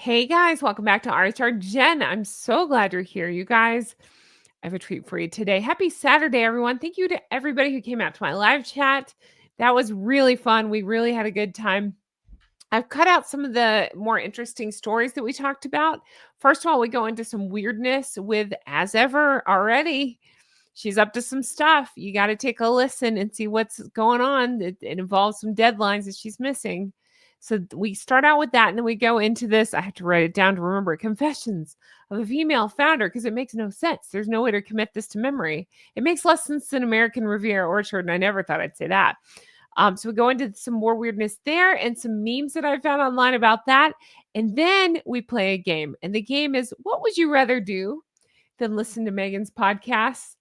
Hey guys, welcome back to RHR Jen. I'm so glad you're here, you guys. I have a treat for you today. Happy Saturday, everyone. Thank you to everybody who came out to my live chat. That was really fun. We really had a good time. I've cut out some of the more interesting stories that we talked about. First of all, we go into some weirdness with As Ever already. She's up to some stuff. You got to take a listen and see what's going on. It involves some deadlines that she's missing. So we start out with that, and then we go into this. I have to write it down to remember it. Confessions of a Female Founder, because it makes no sense. There's no way to commit this to memory. It makes less sense than American Riviera Orchard, and I never thought I'd say that. So we go into some more weirdness there and some memes that I found online about that. And then we play a game. And the game is, what would you rather do than listen to Meghan's podcast?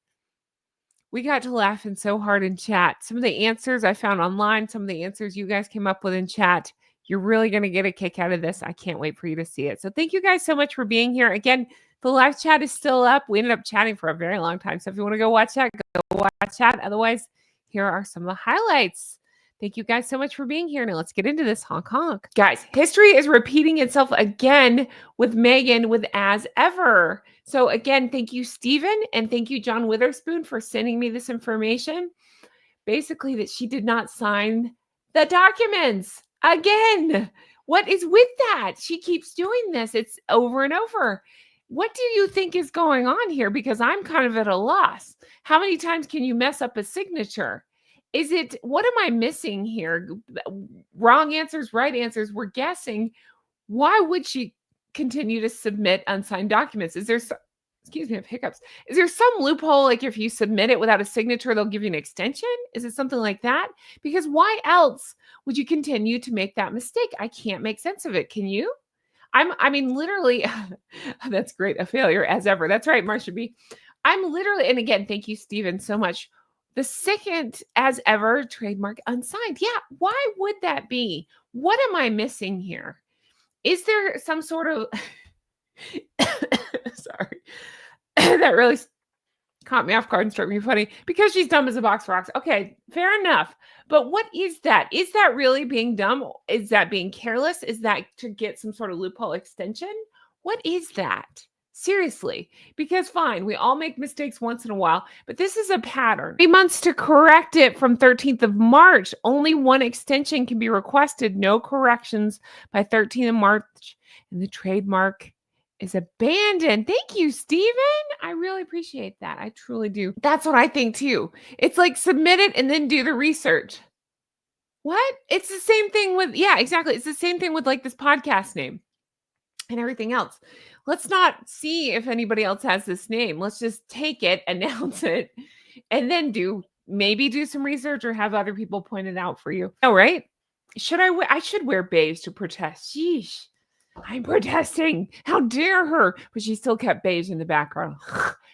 We got to laughing so hard in chat. Some of the answers I found online, some of the answers you guys came up with in chat. You're really going to get a kick out of this. I can't wait for you to see it. So thank you guys so much for being here. Again, the live chat is still up. We ended up chatting for a very long time. So if you want to go watch that, go watch that. Otherwise, here are some of the highlights. Thank you guys so much for being here. Now let's get into this honk honk. Guys, history is repeating itself again with Meghan with As Ever. So again, thank you, Stephen, and thank you, John Witherspoon, for sending me this information. Basically, that she did not sign the documents again. What is with that? She keeps doing this. It's over and over. What do you think is going on here? Because I'm kind of at a loss. How many times can you mess up a signature? What am I missing here? Wrong answers, right answers. We're guessing. Why would she continue to submit unsigned documents? Is there excuse me, I have hiccups. Is there some loophole, like if you submit it without a signature, they'll give you an extension? Is it something like that? Because why else would you continue to make that mistake? I can't make sense of it. Can you? I mean, literally, that's great. A failure as ever. That's right, Marsha B. I'm literally, and again, thank you, Stephen, so much. The second as ever trademark unsigned. Yeah, why would that be? What am I missing here? Is there some sort of sorry, that really caught me off guard and struck me funny because she's dumb as a box of rocks. Okay, fair enough. But what is that? Is that really being dumb? Is that being careless? Is that to get some sort of loophole extension? What is that? Seriously, because fine, we all make mistakes once in a while, but this is a pattern. 3 months to correct it from 13th of March. Only one extension can be requested, no corrections by 13th of March, and the trademark is abandoned. Thank you, Stephen. I really appreciate that. I truly do. That's what I think too. It's like submit it and then do the research. What? It's the same thing with, yeah, exactly. It's the same thing with like this podcast name and everything else. Let's not see if anybody else has this name. Let's just take it, announce it, and then maybe do some research or have other people point it out for you. Oh, right? I should wear beige to protest. Sheesh. I'm protesting. How dare her? But she still kept beige in the background.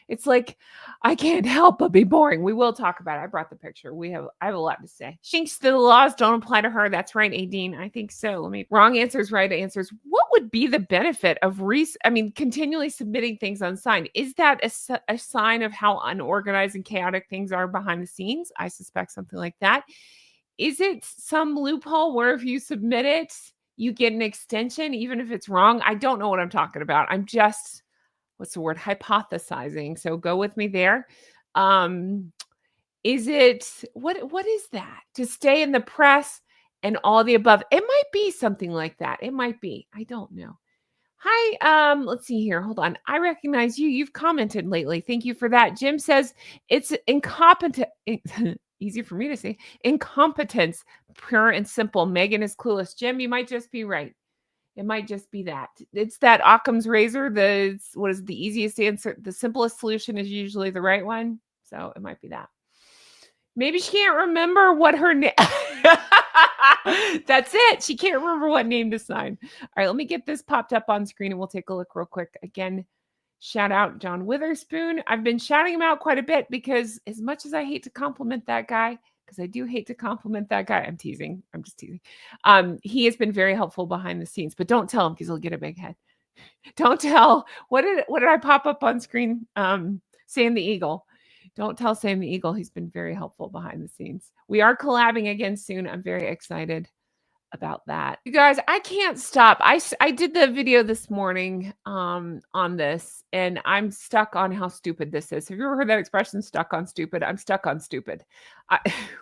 It's like, I can't help but be boring. We will talk about it. I brought the picture. I have a lot to say. Shinks, the laws don't apply to her. That's right, Adine. I think so. Wrong answers, right answers. What would be the benefit of continually submitting things unsigned? Is that a sign of how unorganized and chaotic things are behind the scenes? I suspect something like that. Is it some loophole where if you submit it, you get an extension, even if it's wrong? I don't know what I'm talking about. I'm just, what's the word? Hypothesizing. So go with me there. Is it, what is that? To stay in the press and all the above? It might be something like that. It might be. I don't know. Hi, let's see here. Hold on. I recognize you. You've commented lately. Thank you for that. Jim says it's incompetent. Easy for me to say. Incompetence, pure and simple. Meghan is clueless. Jim, you might just be right. It might just be that. It's that Occam's razor. What is the easiest answer? The simplest solution is usually the right one. So it might be that. Maybe she can't remember what her name. That's it. She can't remember what name to sign. All right, let me get this popped up on screen and we'll take a look real quick. Again, shout out John Witherspoon. I've been shouting him out quite a bit because as much as I hate to compliment that guy, because I do hate to compliment that guy. I'm teasing. I'm just teasing. He has been very helpful behind the scenes, but don't tell him because he'll get a big head. Don't tell. What did I pop up on screen? Sam the Eagle. Don't tell Sam the Eagle. He's been very helpful behind the scenes. We are collabing again soon. I'm very excited. about that. You guys, I can't stop. I did the video this morning on this, and I'm stuck on how stupid this is. Have you ever heard that expression, stuck on stupid? I'm stuck on stupid.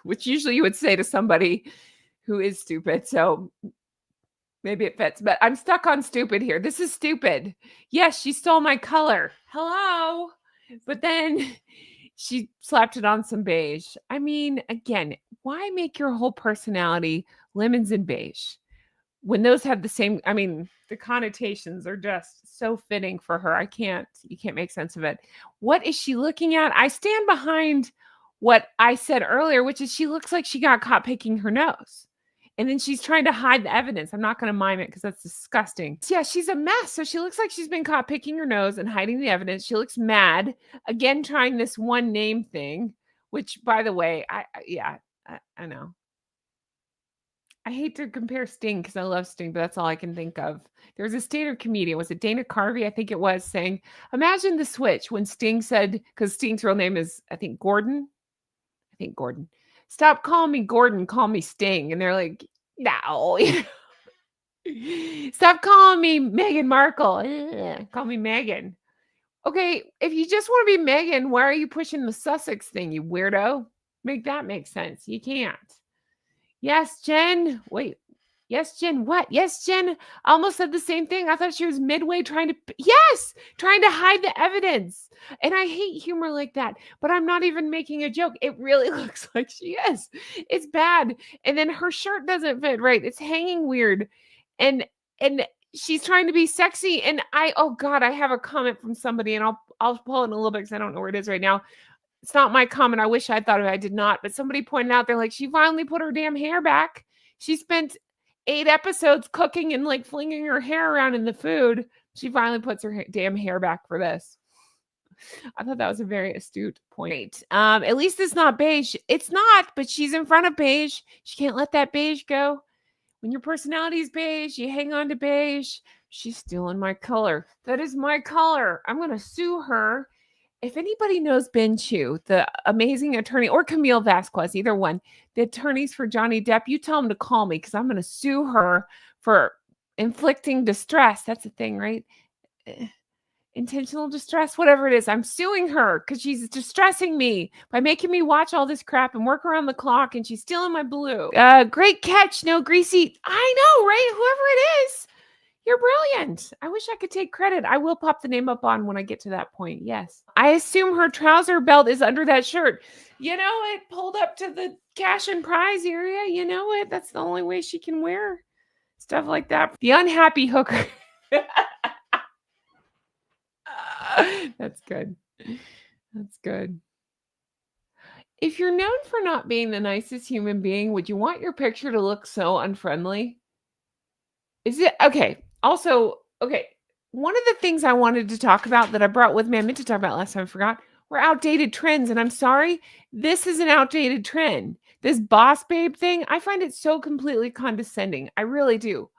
Which usually you would say to somebody who is stupid. So maybe it fits, but I'm stuck on stupid here. This is stupid. Yes, she stole my color. Hello. But then she slapped it on some beige. I mean, again, why make your whole personality lemons and beige when those have the same? I mean, the connotations are just so fitting for her. You can't make sense of it. What is she looking at? I stand behind what I said earlier, which is she looks like she got caught picking her nose. And then she's trying to hide the evidence. I'm not going to mime it because that's disgusting. Yeah, she's a mess. So she looks like she's been caught picking her nose and hiding the evidence. She looks mad. Again, trying this one name thing, which, by the way, I know. I hate to compare Sting because I love Sting, but that's all I can think of. There was a stand-up comedian. Was it Dana Carvey? I think it was, saying, imagine the switch when Sting said, because Sting's real name is, I think, Gordon. Stop calling me Gordon, call me Sting. And they're like, no. Stop calling me Meghan Markle. Ugh, call me Meghan. Okay, if you just want to be Meghan, why are you pushing the Sussex thing, you weirdo? Make that make sense. You can't. Yes, Jen. Wait. Yes, Jen. What? Yes, Jen. I almost said the same thing. I thought she was midway trying to hide the evidence. And I hate humor like that, but I'm not even making a joke. It really looks like she is. It's bad. And then her shirt doesn't fit right. It's hanging weird. And she's trying to be sexy. And oh God, I have a comment from somebody, and I'll pull it in a little bit because I don't know where it is right now. It's not my comment. I wish I thought of it. I did not. But somebody pointed out, they're like, she finally put her damn hair back. She spent 8 episodes cooking and like flinging her hair around in the food. She finally puts her damn hair back for this. I thought that was a very astute point. At least it's not beige. It's not, but she's in front of beige. She can't let that beige go. When your personality is beige, you hang on to beige. She's stealing my color. That is my color. I'm going to sue her. If anybody knows Ben Chu, the amazing attorney, or Camille Vasquez, either one, the attorneys for Johnny Depp, you tell them to call me because I'm going to sue her for inflicting distress. That's a thing, right? Intentional distress, whatever it is. I'm suing her because she's distressing me by making me watch all this crap and work around the clock, and she's stealing my blue. Great catch. No greasy. I know, right? Whoever it is. You're brilliant. I wish I could take credit. I will pop the name up on when I get to that point. Yes. I assume her trouser belt is under that shirt. You know, it pulled up to the cash and prize area. You know it. That's the only way she can wear stuff like that. The unhappy hooker. That's good. That's good. If you're known for not being the nicest human being, would you want your picture to look so unfriendly? Is it okay? Also, okay, one of the things I wanted to talk about that I brought with me, I meant to talk about last time, I forgot, were outdated trends. And I'm sorry, this is an outdated trend. This boss babe thing, I find it so completely condescending. I really do.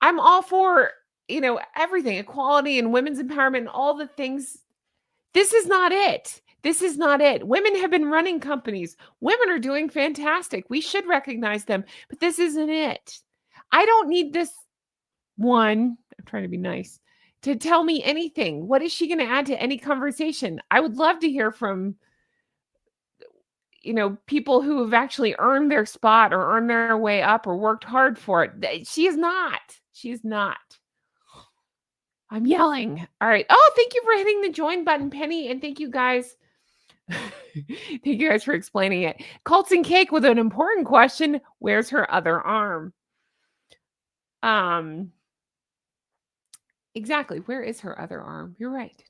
I'm all for, everything, equality and women's empowerment and all the things. This is not it. This is not it. Women have been running companies. Women are doing fantastic. We should recognize them, but this isn't it. I don't need this one, I'm trying to be nice, to tell me anything. What is she going to add to any conversation? I would love to hear from, people who have actually earned their spot or earned their way up or worked hard for it. She is not. She is not. I'm yelling. All right. Oh, thank you for hitting the join button, Penny. And thank you guys. Thank you guys for explaining it. Cults and Cake with an important question. Where's her other arm? Exactly. Where is her other arm? You're right.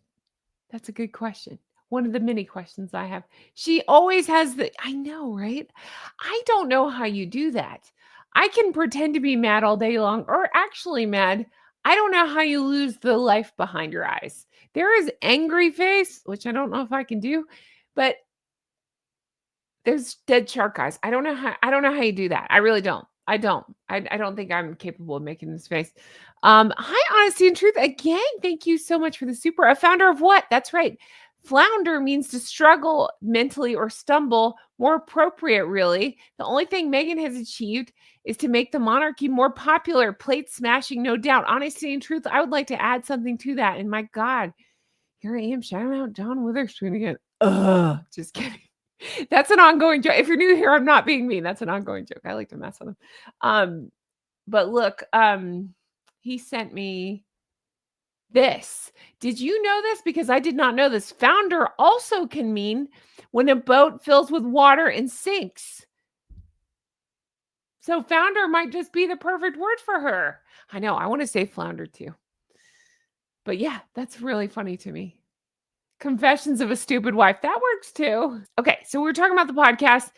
That's a good question. One of the many questions I have. She always has I know, right? I don't know how you do that. I can pretend to be mad all day long, or actually mad. I don't know how you lose the life behind your eyes. There is angry face, which I don't know if I can do, but there's dead shark eyes. I don't know how you do that. I really don't. I don't think I'm capable of making this face. Hi, Honesty and Truth. Again, thank you so much for the super. A founder of what? That's right. Flounder means to struggle mentally or stumble. More appropriate, really. The only thing Meghan has achieved is to make the monarchy more popular. Plate smashing, no doubt. Honesty and truth. I would like to add something to that. And my God, here I am shouting out John Witherspoon again. Just kidding. That's an ongoing joke. If you're new here, I'm not being mean. That's an ongoing joke. I like to mess with him. But look, he sent me this. Did you know this? Because I did not know this. Founder also can mean when a boat fills with water and sinks. So founder might just be the perfect word for her. I know. I want to say flounder too. But yeah, that's really funny to me. Confessions of a Stupid Wife. That works too. Okay, so we were talking about the podcast,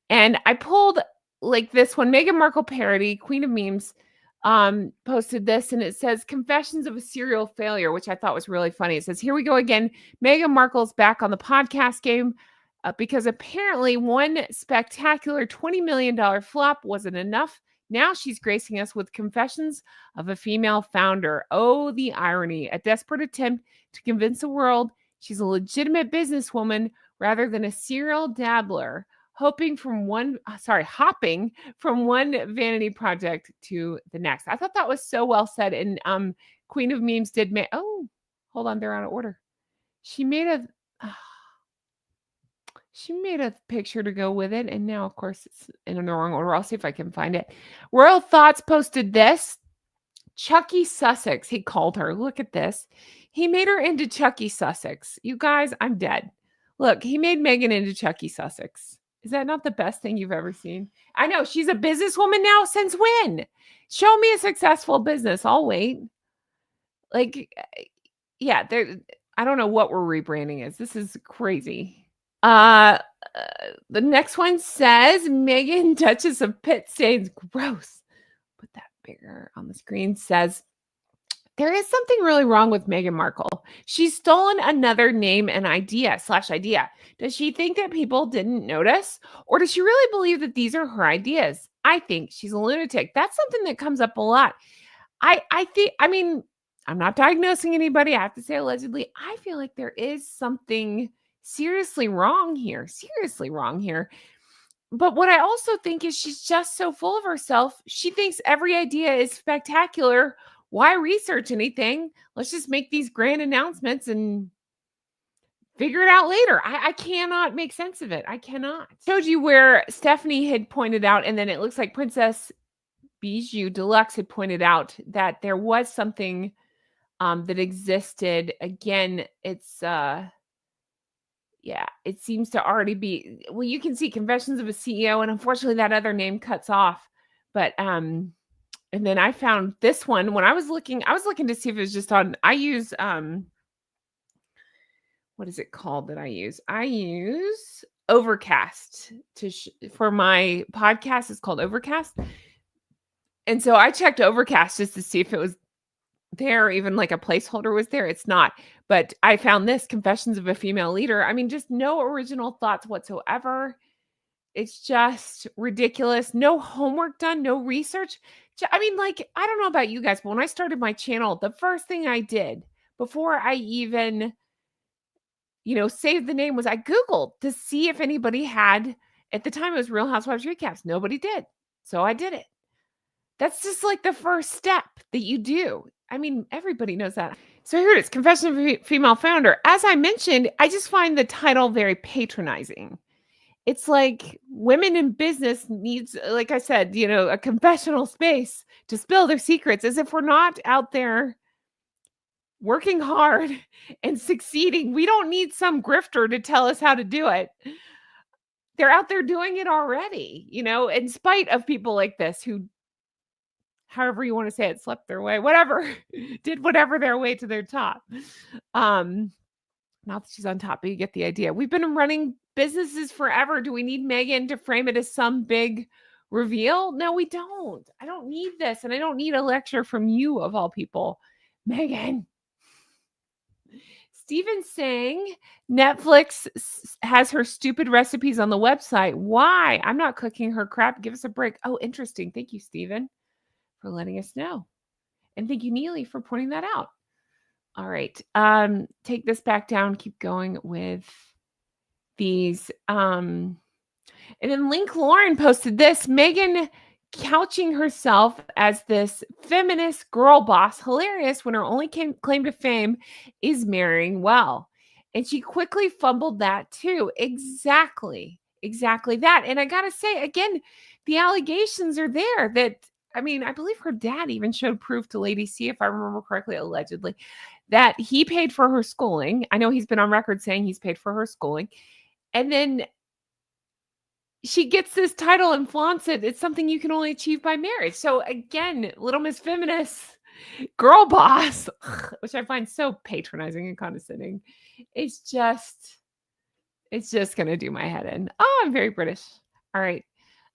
and I pulled like this one. Meghan Markle parody, Queen of Memes, posted this, and it says Confessions of a Serial Failure, which I thought was really funny. It says, here we go again. Meghan Markle's back on the podcast game because apparently one spectacular $20 million flop wasn't enough. Now she's gracing us with Confessions of a Female Founder. Oh, the irony. A desperate attempt to convince the world she's a legitimate businesswoman rather than a serial dabbler, hopping from one vanity project to the next. I thought that was so well said. And Queen of Memes did make, oh, hold on, they're out of order. She made a picture to go with it, and now, of course, it's in the wrong order. I'll see if I can find it. Royal Thoughts posted this. Chucky Sussex, he called her. Look at this. He made her into Chucky Sussex. You guys, I'm dead. Look, he made Meghan into Chucky Sussex. Is that not the best thing you've ever seen? I know. She's a businesswoman now. Since when? Show me a successful business. I'll wait. Like, yeah, I don't know what we're rebranding as. This is crazy. The next one says Meghan, Duchess of Pit Stains. Gross. Put that bigger on the screen. Says there is something really wrong with Meghan Markle. She's stolen another name and idea. Does she think that people didn't notice? Or does she really believe that these are her ideas? I think she's a lunatic. That's something that comes up a lot. I mean, I'm not diagnosing anybody. I have to say allegedly. I feel like there is something seriously wrong here. But what I also think is she's just so full of herself. She thinks every idea is spectacular. Why research anything? Let's just make these grand announcements and figure it out later. I cannot make sense of it. I cannot. Showed you where Stephanie had pointed out, and then it looks like Princess Bijou Deluxe had pointed out that there was something that existed. Again, it's it seems to already be, well, you can see Confessions of a CEO, and unfortunately that other name cuts off. But and then I found this one when I was looking to see if it was just on. I use what is it called that I use? I use Overcast for my podcast. It's called Overcast. And so I checked Overcast just to see if it was there, even like a placeholder was there. It's not. But I found this Confessions of a Female Leader. I mean, just no original thoughts whatsoever. It's just ridiculous. No homework done, no research. I mean, like, I don't know about you guys, but when I started my channel, the first thing I did before I even, saved the name was I Googled to see if anybody had, at the time it was Real Housewives Recaps. Nobody did. So I did it. That's just like the first step that you do. I mean, everybody knows that. So here it is, Confession of a Female Founder. As I mentioned, I just find the title very patronizing. It's like women in business needs, like I said, a confessional space to spill their secrets, as if we're not out there working hard and succeeding. We don't need some grifter to tell us how to do it. They're out there doing it already, in spite of people like this who, however you want to say it, slept their way, whatever, did whatever their way to their top. Not that she's on top, but you get the idea. We've been running businesses forever. Do we need Meghan to frame it as some big reveal? No, we don't. I don't need this. And I don't need a lecture from you, of all people. Meghan. Steven saying Netflix has her stupid recipes on the website. Why? I'm not cooking her crap. Give us a break. Oh, interesting. Thank you, Steven, for letting us know. And thank you, Neely, for pointing that out. All right. Take this back down. Keep going with these. And then Link Lauren posted this. Meghan couching herself as this feminist girl boss, hilarious when her only claim to fame is marrying well. And she quickly fumbled that too. Exactly that. And I got to say, again, the allegations are there that, I mean, I believe her dad even showed proof to Lady C, if I remember correctly, allegedly, that he paid for her schooling. I know he's been on record saying he's paid for her schooling. And then she gets this title and flaunts it. It's something you can only achieve by marriage. So again, Little Miss Feminist, girl boss, which I find so patronizing and condescending. It's just going to do my head in. Oh, I'm very British. All right.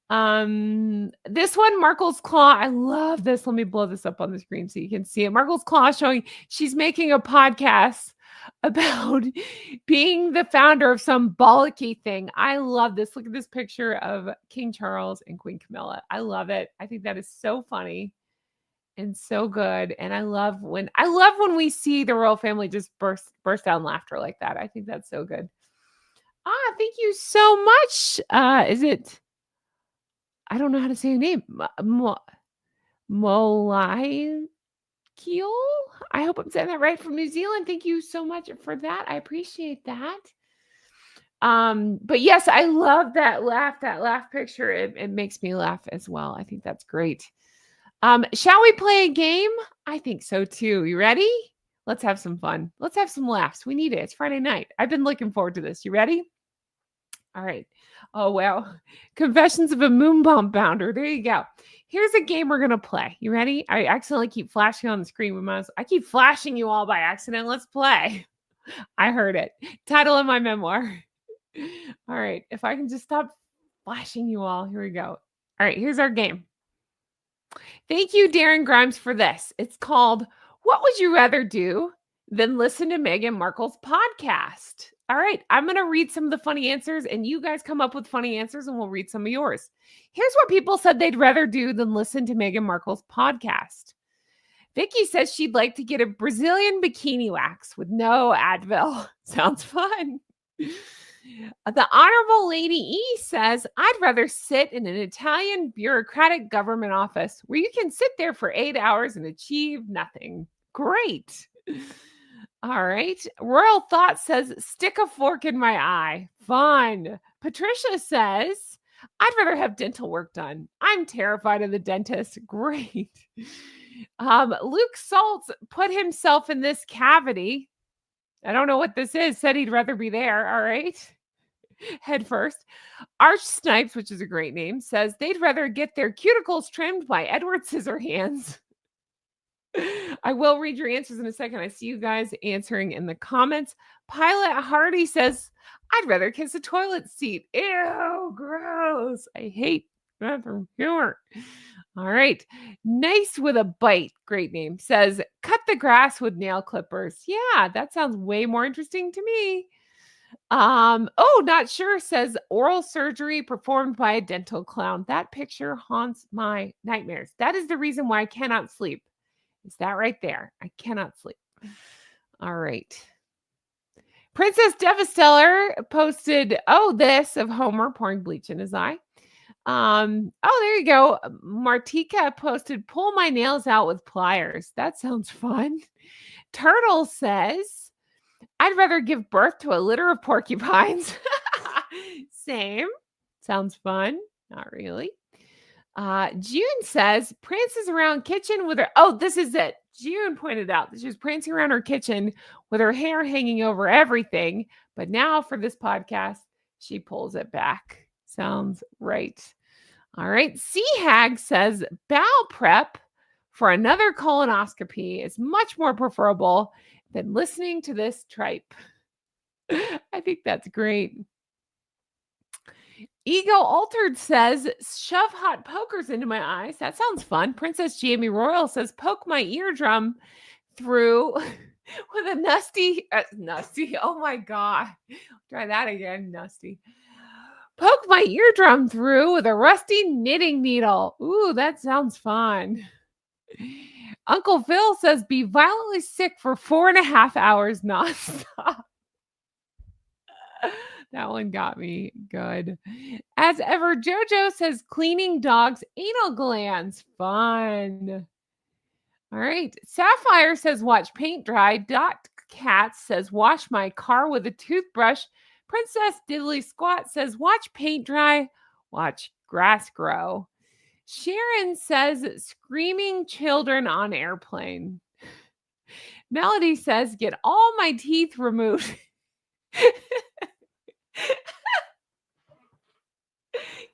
This one, Markle's Claw. I love this. Let me blow this up on the screen so you can see it. Markle's Claw showing she's making a podcast about being the founder of some bollocky thing. I love this. Look at this picture of King Charles and Queen Camilla. I love it. I think that is so funny and so good. And I love when we see the royal family just burst out in laughter like that. I think that's so good. Thank you so much. Is it? I don't know how to say your name. Molai Keel. I hope I'm saying that right, from New Zealand. Thank you so much for that. I appreciate that. But yes, I love that laugh picture. It makes me laugh as well. I think that's great. Shall we play a game? I think so too. You ready? Let's have some fun. Let's have some laughs. We need it. It's Friday night. I've been looking forward to this. You ready? All right. Oh, wow. Confessions of a Moon Bomb Bounder. There you go. Here's a game we're going to play. You ready? I accidentally keep flashing on the screen. I keep flashing you all by accident. Let's play. I heard it. Title of my memoir. All right. If I can just stop flashing you all. Here we go. All right. Here's our game. Thank you, Darren Grimes, for this. It's called What Would You Rather Do Than Listen to Meghan Markle's Podcast? All right, I'm going to read some of the funny answers, and you guys come up with funny answers, and we'll read some of yours. Here's what people said they'd rather do than listen to Meghan Markle's podcast. Vicky says she'd like to get a Brazilian bikini wax with no Advil. Sounds fun. The Honorable Lady E says, I'd rather sit in an Italian bureaucratic government office where you can sit there for 8 hours and achieve nothing. Great. All right. Royal Thought says, stick a fork in my eye. Fun. Patricia says, I'd rather have dental work done. I'm terrified of the dentist. Great. Luke Saltz put himself in this cavity. I don't know what this is. Said he'd rather be there. All right. Head first. Arch Snipes, which is a great name, says they'd rather get their cuticles trimmed by Edward Scissorhands. I will read your answers in a second. I see you guys answering in the comments. Pilot Hardy says, I'd rather kiss a toilet seat. Ew, gross. I hate bathroom humor. All right. Nice with a bite. Great name. Says, cut the grass with nail clippers. Yeah, that sounds way more interesting to me. Not sure, says oral surgery performed by a dental clown. That picture haunts my nightmares. That is the reason why I cannot sleep. Is that right there? I cannot sleep. All right. Princess Devastellar posted, this of Homer pouring bleach in his eye. There you go. Martika posted, pull my nails out with pliers. That sounds fun. Turtle says, I'd rather give birth to a litter of porcupines. Same. Sounds fun. Not really. June says, prances around kitchen with her. Oh, this is it. June pointed out that she was prancing around her kitchen with her hair hanging over everything. But now for this podcast, she pulls it back. Sounds right. All right. Sea Hag says, bowel prep for another colonoscopy is much more preferable than listening to this tripe. I think that's great. Ego Altered says, shove hot pokers into my eyes. That sounds fun. Princess Jamie Royal says, poke my eardrum through with a nusty. Oh my God. Try that again. Nusty. Poke my eardrum through with a rusty knitting needle. Ooh, that sounds fun. Uncle Phil says, be violently sick for 4.5 hours nonstop. That one got me good. As ever, JoJo says cleaning dogs' anal glands. Fun. All right. Sapphire says watch paint dry. Dot Cat says wash my car with a toothbrush. Princess Diddly Squat says watch paint dry. Watch grass grow. Sharon says screaming children on airplane. Melody says get all my teeth removed.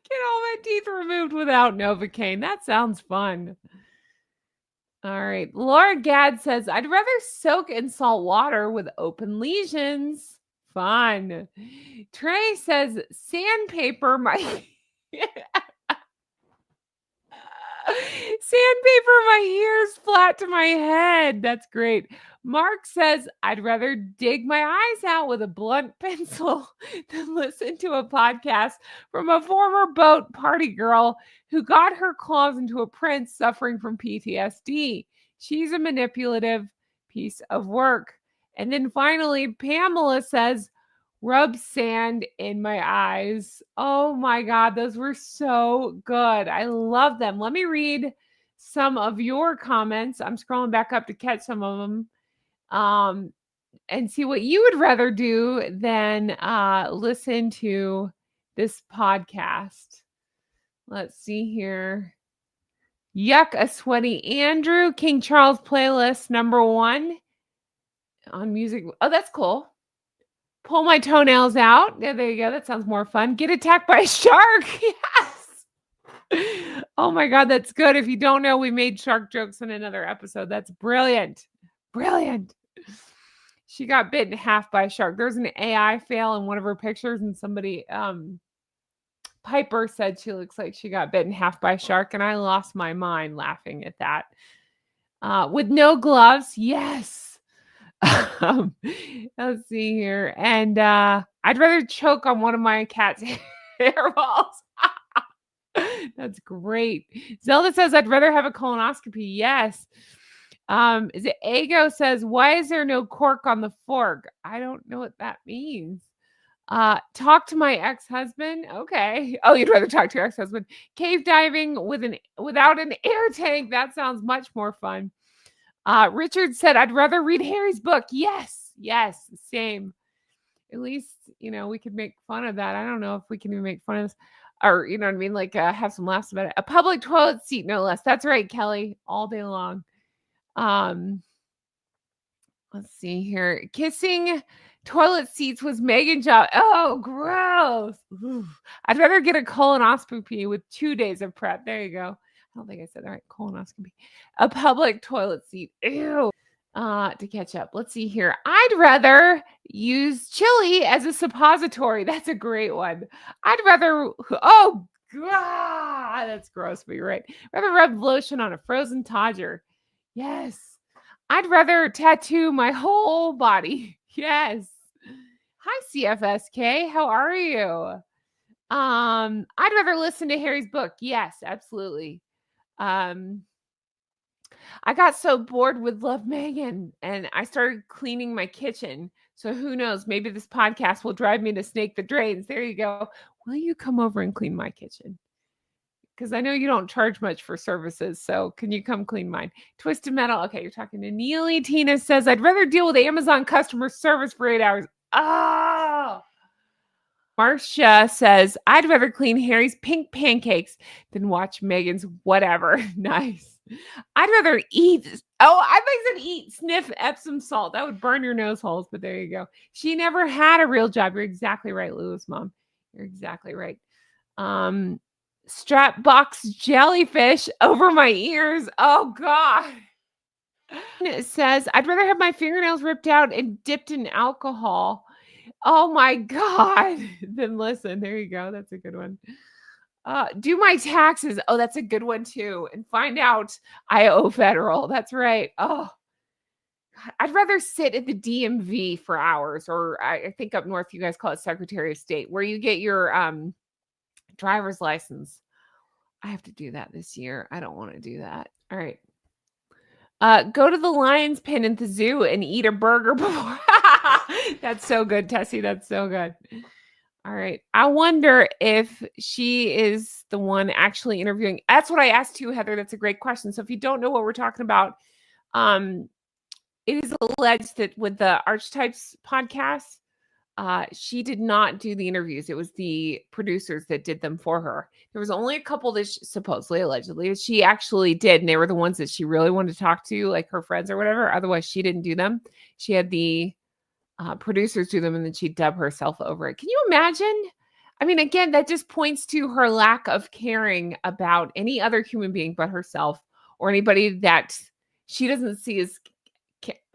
Get all my teeth removed without Novocaine. That sounds fun. All right. Laura Gadd says, I'd rather soak in salt water with open lesions. Fun. Trey says, sandpaper my sandpaper my ears flat to my head. That's great. Mark says, I'd rather dig my eyes out with a blunt pencil than listen to a podcast from a former boat party girl who got her claws into a prince suffering from PTSD. She's a manipulative piece of work. And then finally, Pamela says, rub sand in my eyes. Oh my God, those were so good. I love them. Let me read some of your comments. I'm scrolling back up to catch some of them. And see what you would rather do than listen to this podcast. Let's see here. Yuck, a sweaty Andrew. King Charles playlist #1 on music. Oh, that's cool. Pull my toenails out. Yeah, there you go. That sounds more fun. Get attacked by a shark. Yes. Oh my God, that's good. If you don't know, we made shark jokes in another episode. That's brilliant. Brilliant. She got bitten in half by a shark. There's an AI fail in one of her pictures, and somebody, Piper said she looks like she got bitten in half by a shark, and I lost my mind laughing at that. With no gloves, yes. Let's see here. And I'd rather choke on one of my cat's hairballs. That's great. Zelda says, I'd rather have a colonoscopy. Yes. Is it Ego says, why is there no cork on the fork? I don't know what that means. Talk to my ex-husband. Okay. Oh, you'd rather talk to your ex-husband. Cave diving without an air tank. That sounds much more fun. Richard said, I'd rather read Harry's book. Yes. Yes. Same. At least, we could make fun of that. I don't know if we can even make fun of this or, you know what I mean? Like, have some laughs about it. A public toilet seat, no less. That's right, Kelly. All day long. Let's see here. Kissing toilet seats was Meghan job. Oh, gross. Oof. I'd rather get a colonoscopy with 2 days of prep. There you go. I don't think I said that right. Colonoscopy. A public toilet seat. Ew. To catch up. Let's see here. I'd rather use chili as a suppository. That's a great one. I'd rather, oh, God, that's gross, but you're right. Rather rub lotion on a frozen Todger. Yes. I'd rather tattoo my whole body. Yes. Hi, CFSK. How are you? I'd rather listen to Harry's book. Yes, absolutely. I got so bored with Love Meghan and I started cleaning my kitchen. So who knows? Maybe this podcast will drive me to snake the drains. There you go. Will you come over and clean my kitchen? Because I know you don't charge much for services. So can you come clean mine? Twisted Metal. Okay, you're talking to Neely. Tina says, I'd rather deal with Amazon customer service for 8 hours. Oh. Marcia says, I'd rather clean Harry's pink pancakes than watch Meghan's whatever. Nice. I'd rather eat. Oh, I think said sniff Epsom salt. That would burn your nose holes, but there you go. She never had a real job. You're exactly right, Lewis, Mom. You're exactly right. Strap box jellyfish over my ears. Oh, God. It says, I'd rather have my fingernails ripped out and dipped in alcohol. Oh, my God. Then listen. There you go. That's a good one. Do my taxes. Oh, that's a good one too. And find out I owe federal. That's right. Oh, God. I'd rather sit at the DMV for hours, or I think up north you guys call it Secretary of State, where you get your driver's license. I have to do that this year. I don't want to do that. All right. Go to the lion's pen at the zoo and eat a burger before. That's so good, Tessie. That's so good. All right. I wonder if she is the one actually interviewing. That's what I asked you, Heather. That's a great question. So if you don't know what we're talking about, um, it is alleged that with the Archetypes podcast, she did not do the interviews. It was the producers that did them for her. There was only a couple that supposedly, allegedly, she actually did, and they were the ones that she really wanted to talk to, like her friends or whatever. Otherwise, she didn't do them. She had the producers do them, and then she'd dub herself over it. Can you imagine? I mean, again, that just points to her lack of caring about any other human being but herself, or anybody that she doesn't see as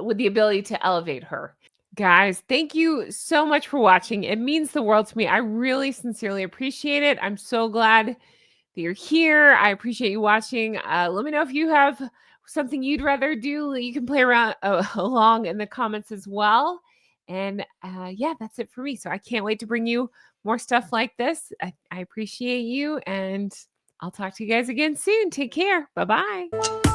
with the ability to elevate her. Guys, thank you so much for watching. It means the world to me. I really sincerely appreciate it. I'm so glad that you're here. I appreciate you watching. Let me know if you have something you'd rather do. You can play around along in the comments as well. And yeah, that's it for me. So I can't wait to bring you more stuff like this. I appreciate you, and I'll talk to you guys again soon. Take care. Bye-bye.